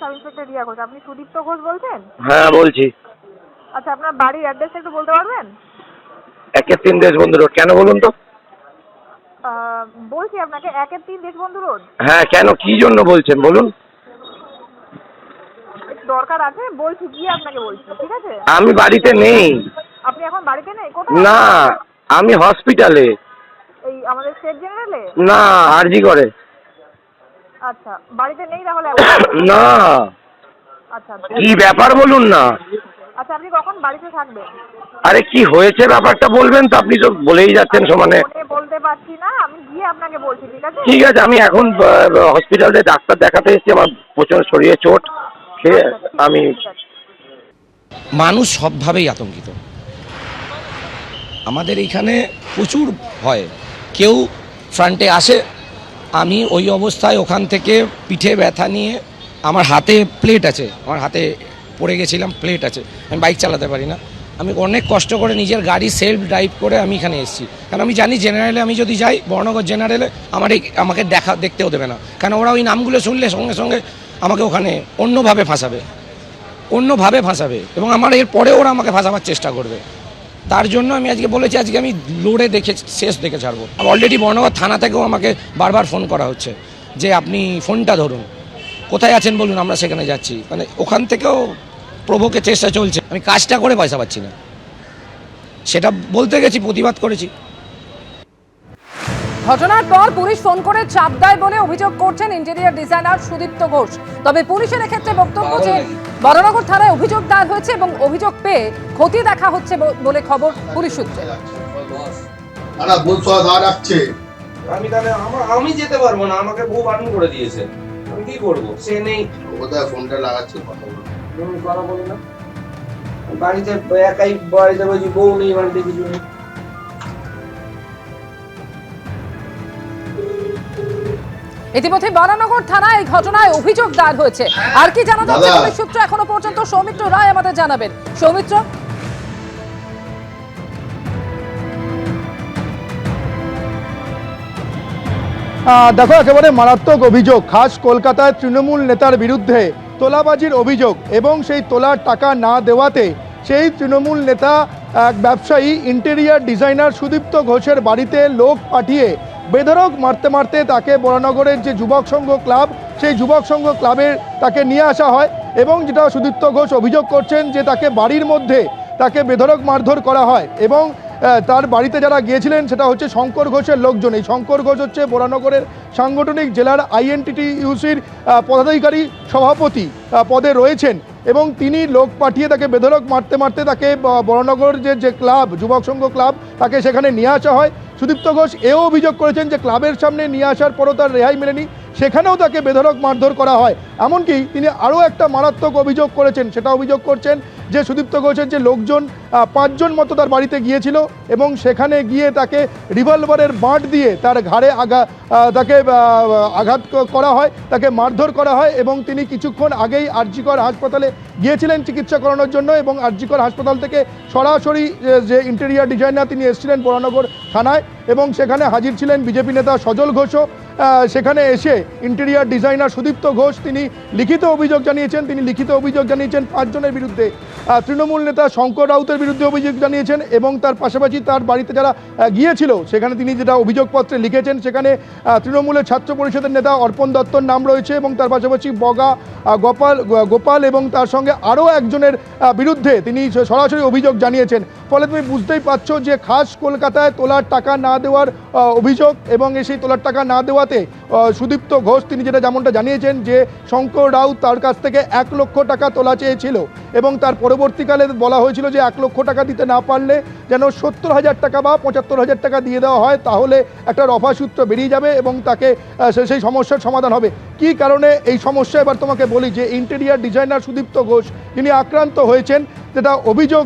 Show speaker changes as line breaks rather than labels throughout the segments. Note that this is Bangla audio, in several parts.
Sub inspector Riya Ghosh. আপনি সুদীপ্ত ঘোষ বলছেন?
হ্যাঁ বলছি।
আচ্ছা, আপনার বাড়ির অ্যাড্রেসটা একটু বলতে পারবেন?
1-3 দেশবন্ধু রোড। কেন বলুন তো?
বলছি আপনাকে 1-3 দেশবন্ধু রোড।
হ্যাঁ, কেন, কি জন্য বলছেন বলুন?
দরকার আছে, বলছি গিয়ে আপনাকে বলছি, ঠিক আছে?
আমি বাড়িতে নেই।
আপনি এখন বাড়িতে নেই? কোথায়?
না, আমি হসপিটালে।
এই আমাদের স্টেট জেনারেলে?
না, আরজি করে।
আচ্ছা, বাড়িতে নেই তাহলে এখন?
না।
আচ্ছা
কি ব্যাপার বলুন না।
আচ্ছা, আপনি কখন বাড়িতে থাকবেন?
আরে কি হয়েছে ব্যাপারটা বলবেন তো, আপনি তো বলেই যাচ্ছেন সমানে।
ফোনে বলতে পারছি না, আমি গিয়ে আপনাকে বলছি, ঠিক আছে?
ঠিক আছে, আমি এখন হসপিটালে ডাক্তার দেখাতে এসেছি, আমার প্রচন্ড শরীরে চোট খেয়ে আমি।
মানুষ সবভাবেই আতঙ্কিত। আমাদের এখানে প্রচুর ভয়। কেউ ফ্রন্টে আসে, আমি ওই অবস্থায় ওখান থেকে পিঠে ব্যথা নিয়ে, আমার হাতে প্লেট আছে, আমার হাতে পড়ে গেছিলাম, প্লেট আছে, আমি বাইক চালাতে পারি না। আমি অনেক কষ্ট করে নিজের গাড়ি সেলফ ড্রাইভ করে আমি এখানে এসেছি, কারণ আমি জানি জেনারেলে আমি যদি যাই, বর্ণনগর জেনারেলে আমাকে দেখতেও দেবে না, কারণ ওরা ওই নামগুলো শুনলে সঙ্গে সঙ্গে আমাকে ওখানে অন্যভাবে ফাঁসাবে এবং আমার এর পরে ওরা আমাকে ফাঁসাবার চেষ্টা করবে। তার জন্য আমি আজকে বলেছি, আজকে আমি লড়ে শেষ দেখে ছাড়বো। অলরেডি বর্ণনগর থানা থেকেও আমাকে বারবার ফোন করা হচ্ছে যে আপনি ফোনটা ধরুন, কোথায় আছেন বলুন, আমরা সেখানে যাচ্ছি। মানে ওখান থেকেও প্রভোগের চেষ্টা চলছে। আমি কাজটা করে পয়সা পাচ্ছি না, সেটা বলতে গেছি, প্রতিবাদ করেছি।
ঘটনার পর পুলিশ ফোন করে চাপ দেয় বলে অভিযোগ করছেন ইন্টেরিয়র ডিজাইনার সুদীপ্ত ঘোষ। তবে পুলিশের এক্ষেত্রে বক্তব্য যে বরানগর থানায় অভিযোগ দায়ের হয়েছে এবং অভিযোগ পেয়ে ক্ষতি দেখা হচ্ছে বলে খবর পুলিশ সূত্রে।
আমি যেতে পারবো না, আমাকে বউ বারণ করে দিয়েছে, আমি কি করবো? সে নেই,
কোথায় ফোনটা লাগাচ্ছে, কথা বলো
না বাড়িতে, একাই বাড়িতে বলছি, বউ নেই বাড়িতে, কিছু নেই।
ইতিমধ্যে বরানগর থানায় এই ঘটনায় অভিযোগ দায়ের হয়েছে। আর কি জানা যাচ্ছে পুলিশ সূত্র এখনো পর্যন্ত, সৌমিত্র রায় আমাদের জানাবেন। সৌমিত্র,
দেখো, একেবারে মারাত্মক অভিযোগ। খাস কলকাতায় তৃণমূল নেতার বিরুদ্ধে তোলাবাজির অভিযোগ এবং সেই তোলার টাকা না দেওয়াতে সেই তৃণমূল নেতা এক ব্যবসায়ী ইন্টেরিয়র ডিজাইনার সুদীপ্ত ঘোষের বাড়িতে লোক পাঠিয়ে বেধড়ক মারতে মারতে তাকে বরানগরের যে যুবক সংঘ ক্লাব, সেই যুবক সংঘ ক্লাবের তাকে নিয়ে আসা হয়। এবং যেটা সুদীপ্ত ঘোষ অভিযোগ করছেন যে তাকে বাড়ির মধ্যে তাকে বেধড়ক মারধর করা হয় এবং তার বাড়িতে যারা গিয়েছিলেন সেটা হচ্ছে শঙ্কর ঘোষের লোকজন। এই শঙ্কর ঘোষ হচ্ছে বরানগরের সাংগঠনিক জেলার INTTUCর পদাধিকারী সভাপতি পদে রয়েছেন এবং তিনি লোক পাঠিয়ে তাকে বেধড়ক মারতে মারতে তাকে বরানগর যে ক্লাব, যুবক সংঘ ক্লাব, তাকে সেখানে নিয়ে আসা হয়। সুদীপ্ত ঘোষ এও অভিযোগ করেছেন যে ক্লাবের সামনে নিয়ে আসার পরও তার রেহাই মেলেনি, সেখানেও তাকে বেধড়ক মারধর করা হয়। এমনকি তিনি আরও একটা মারাত্মক অভিযোগ করেছেন, সেটা অভিযোগ করছেন যে সুদীপ্ত ঘোষের যে লোকজন 5 জন মতো তার বাড়িতে গিয়েছিল এবং সেখানে গিয়ে তাকে রিভলভারের বাঁট দিয়ে তার ঘাড়ে তাকে আঘাত করা হয়, তাকে মারধর করা হয় এবং তিনি কিছুক্ষণ আগেই আরজিকর হাসপাতালে গিয়েছিলেন চিকিৎসা করানোর জন্য এবং আরজিকর হাসপাতাল থেকে সরাসরি যে ইন্টেরিয়র ডিজাইনার তিনি এসেছিলেন বরানগর থানায় এবং সেখানে হাজির ছিলেন বিজেপি নেতা সজল ঘোষও। সেখানে এসে ইন্টেরিয়র ডিজাইনার সুদীপ্ত ঘোষ তিনি লিখিত অভিযোগ জানিয়েছেন। তিনি লিখিত অভিযোগ জানিয়েছেন 5 জনের বিরুদ্ধে। তৃণমূল নেতা শঙ্কর রাউতের বিরুদ্ধে অভিযোগ জানিয়েছেন এবং তার পাশাপাশি তার বাড়িতে যারা গিয়েছিল সেখানে তিনি যেটা অভিযোগপত্রে লিখেছেন সেখানে তৃণমূলের ছাত্র পরিষদের নেতা অর্পণ দত্তর নাম রয়েছে এবং তার পাশাপাশি বগা, গোপাল এবং তার সঙ্গে আরও একজনের বিরুদ্ধে তিনি সরাসরি অভিযোগ জানিয়েছেন। ফলে তুমি বুঝতেই পারছো যে খাস কলকাতায় তোলার টাকা না দেওয়ার অভিযোগ এবং সেই তোলার টাকা না দেওয়াতে সুদীপ্ত ঘোষ তিনি যেমনটা জানিয়েছেন যে শঙ্কর রাউত তার কাছ থেকে 1 লক্ষ টাকা তোলা চেয়েছিল এবং তার পরবর্তীকালে বলা হয়েছিল যে 1 লক্ষ টাকা দিতে না পারলে যেন 70,000 টাকা বা 75,000 টাকা দিয়ে দেওয়া হয়, তাহলে একটা রফা সূত্র বেরিয়ে যাবে এবং তাকে সেই সমস্যার সমাধান হবে। কি কারণে এই সমস্যা এবার তোমাকে বলি যে ইন্টেরিয়র ডিজাইনার সুদীপ্ত ঘোষ তিনি আক্রান্ত হয়েছেন, যেটা অভিযোগ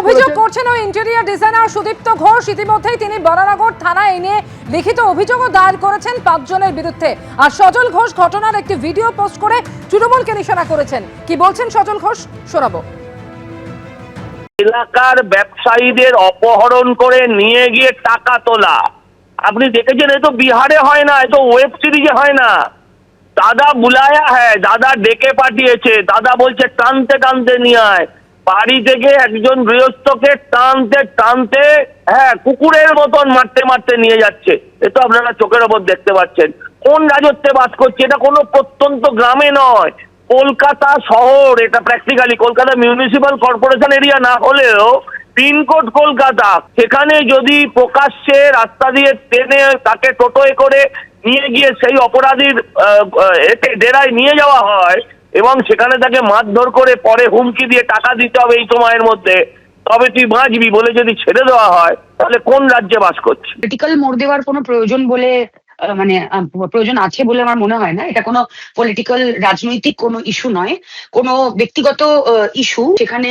অভিযোগ করছেন ওই ইন্টেরিয়র ডিজাইনার সুদীপ্ত ঘোষ। ইতিমধ্যেই তিনি বরানগর থানায় এনে লিখিত অভিযোগও দায়ের করেছেন 5 জনের বিরুদ্ধে। আর সজল ঘোষ ঘটনার একটি ভিডিও পোস্ট করে তৃণমূলকে নিশানা করেছেন। কি বলছেন সজল ঘোষ, শোনাবো।
এলাকার ব্যবসায়ীদের অপহরণ করে নিয়ে গিয়ে টাকা তোলা, আপনি দেখেছেন, এ তো বিহারে হয় না, এ তো ওয়েব সিরিজে হয় না,
দাদা বুলায়া হ্যাঁ, দাদা ডেকে পাঠিয়েছে, দাদা বলছে টানতে টানতে নিয়ে আয়। বাড়ি থেকে একজন গৃহস্থকে টানতে টানতে হ্যাঁ কুকুরের মতন মারতে মারতে নিয়ে যাচ্ছে। এ তো আপনারা চোখের ওপর দেখতে পাচ্ছেন। কোন রাজত্বে বাস করছে? এটা কোনো প্রত্যন্ত গ্রামে নয়, কলকাতা শহর। এটা practically Kolkata municipal corporation area না হলেও পিনকোড কলকাতা। সেখানে যদি প্রকাশ্যে রাস্তা দিয়ে টেনে তাকে টোটোয় করে নিয়ে গিয়ে সেই অপরাধীর ডেরায় নিয়ে যাওয়া হয় এবং সেখানে তাকে মারধর করে পরে হুমকি দিয়ে টাকা দিতে হবে এই সময়ের মধ্যে, তবে তুই বাঁচবি বলে যদি ছেড়ে দেওয়া হয়, তাহলে কোন রাজ্যে বাস করছে?
পলিটিক্যাল মোড় দেওয়ার কোনো প্রয়োজন বলে প্রয়োজন আছে বলে আমার মনে হয় না। এটা কোনো পলিটিক্যাল রাজনৈতিক কোনো ইস্যু নয়, কোনো ব্যক্তিগত ইস্যু। সেখানে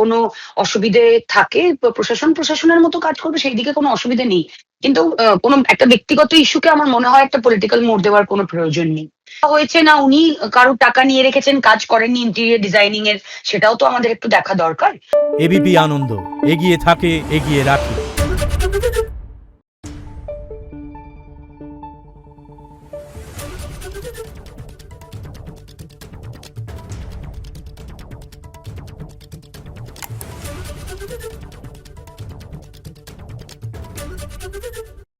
কোনো অসুবিধে থাকে প্রশাসনের মতো কাজ করবে, সেই দিকে কোনো অসুবিধে নেই। কিন্তু কোনো একটা ব্যক্তিগত ইস্যুকে আমার মনে হয় একটা পলিটিক্যাল মোড় দেওয়ার কোনো প্রয়োজন নেই। হয়েছে না উনি কারোর টাকা নিয়ে রেখেছেন, কাজ করেননি ইন্টেরিয়র ডিজাইনিং এর, সেটাও তো আমাদের একটু দেখা দরকার।
এবিপি আনন্দ, এগিয়ে থাকে, এগিয়ে রাখে।